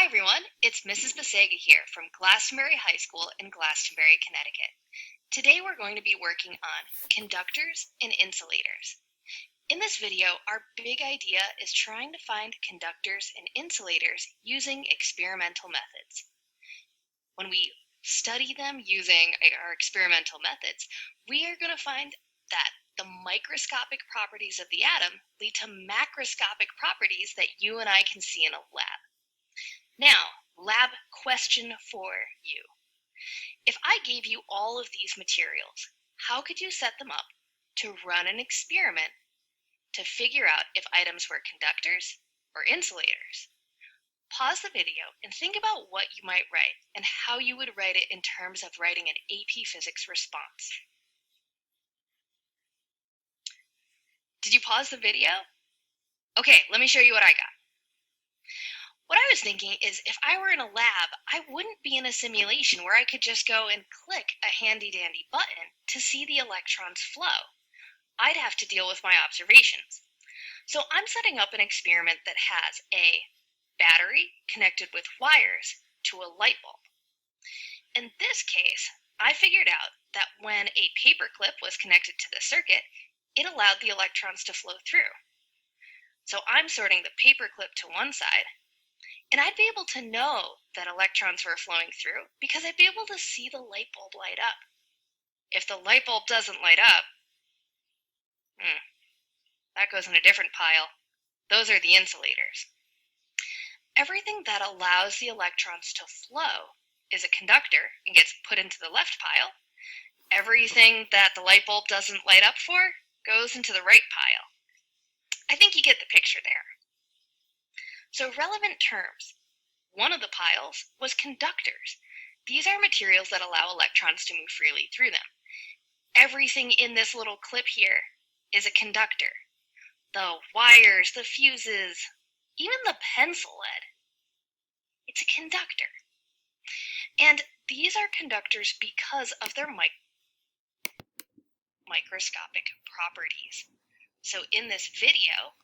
Hi everyone, it's Mrs. Basega here from Glastonbury High School in Glastonbury, Connecticut. Today we're going to be working on conductors and insulators. In this video, our big idea is trying to find conductors and insulators using experimental methods. When we study them using our experimental methods, we are going to find that the microscopic properties of the atom lead to macroscopic properties that you and I can see in a lab. Now, lab question for you. If I gave you all of these materials, how could you set them up to run an experiment to figure out if items were conductors or insulators? Pause the video and think about what you might write and how you would write it in terms of writing an AP Physics response. Did you pause the video? Okay, let me show you what I got. What I was thinking is if I were in a lab, I wouldn't be in a simulation where I could just go and click a handy-dandy button to see the electrons flow. I'd have to deal with my observations. So I'm setting up an experiment that has a battery connected with wires to a light bulb. In this case, I figured out that when a paperclip was connected to the circuit, it allowed the electrons to flow through. So I'm sorting the paperclip to one side, and I'd be able to know that electrons were flowing through because I'd be able to see the light bulb light up. If the light bulb doesn't light up, that goes in a different pile. Those are the insulators. Everything that allows the electrons to flow is a conductor and gets put into the left pile. Everything that the light bulb doesn't light up for goes into the right pile. I think you get the picture there. So relevant terms. One of the piles was conductors. These are materials that allow electrons to move freely through them. Everything in this little clip here is a conductor. The wires, the fuses, even the pencil lead. It's a conductor. And these are conductors because of their microscopic properties. So in this video,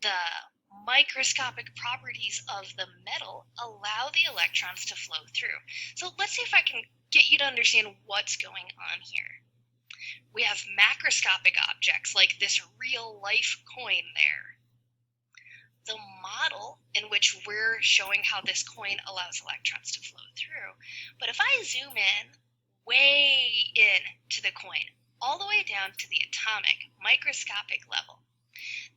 the microscopic properties of the metal allow the electrons to flow through. So let's see if I can get you to understand what's going on here. We have macroscopic objects like this real life coin there. The model in which we're showing how this coin allows electrons to flow through. But if I zoom in, way in to the coin, all the way down to the atomic microscopic level,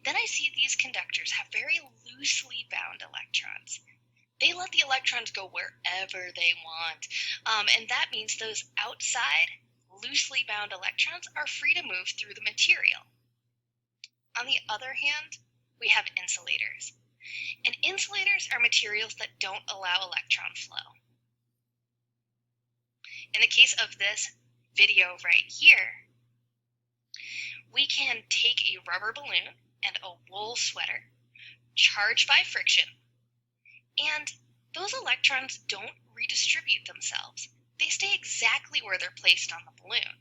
then I see these conductors have very loosely bound electrons. They let the electrons go wherever they want, and that means those outside loosely bound electrons are free to move through the material. On the other hand, we have insulators. And insulators are materials that don't allow electron flow. In the case of this video right here, we can take a rubber balloon and a wool sweater charged by friction, and those electrons don't redistribute themselves. They stay exactly where they're placed on the balloon.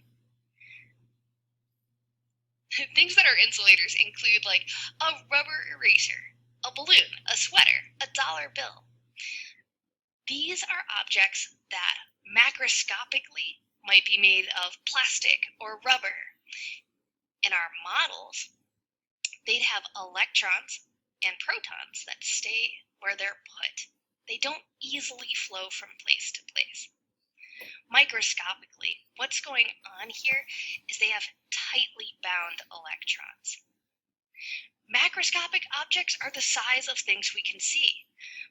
Things that are insulators include like a rubber eraser, a balloon, a sweater, a dollar bill. These are objects that macroscopically might be made of plastic or rubber. In our models, they'd have electrons and protons that stay where they're put. They don't easily flow from place to place. Microscopically, what's going on here is they have tightly bound electrons. Macroscopic objects are the size of things we can see,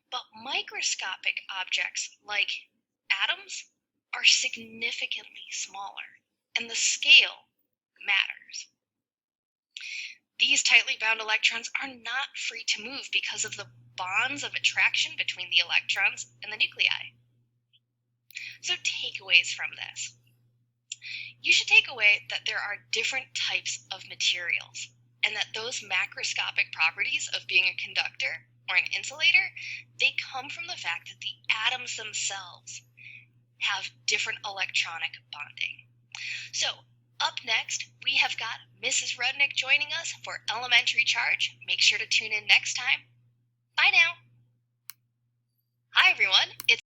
but microscopic objects like atoms are significantly smaller, and the scale matters. These tightly bound electrons are not free to move because of the bonds of attraction between the electrons and the nuclei. So takeaways from this. You should take away that there are different types of materials, and that those macroscopic properties of being a conductor or an insulator, they come from the fact that the atoms themselves have different electronic bonding. So up next, we have got Mrs. Rudnick joining us for Elementary Charge. Make sure to tune in next time.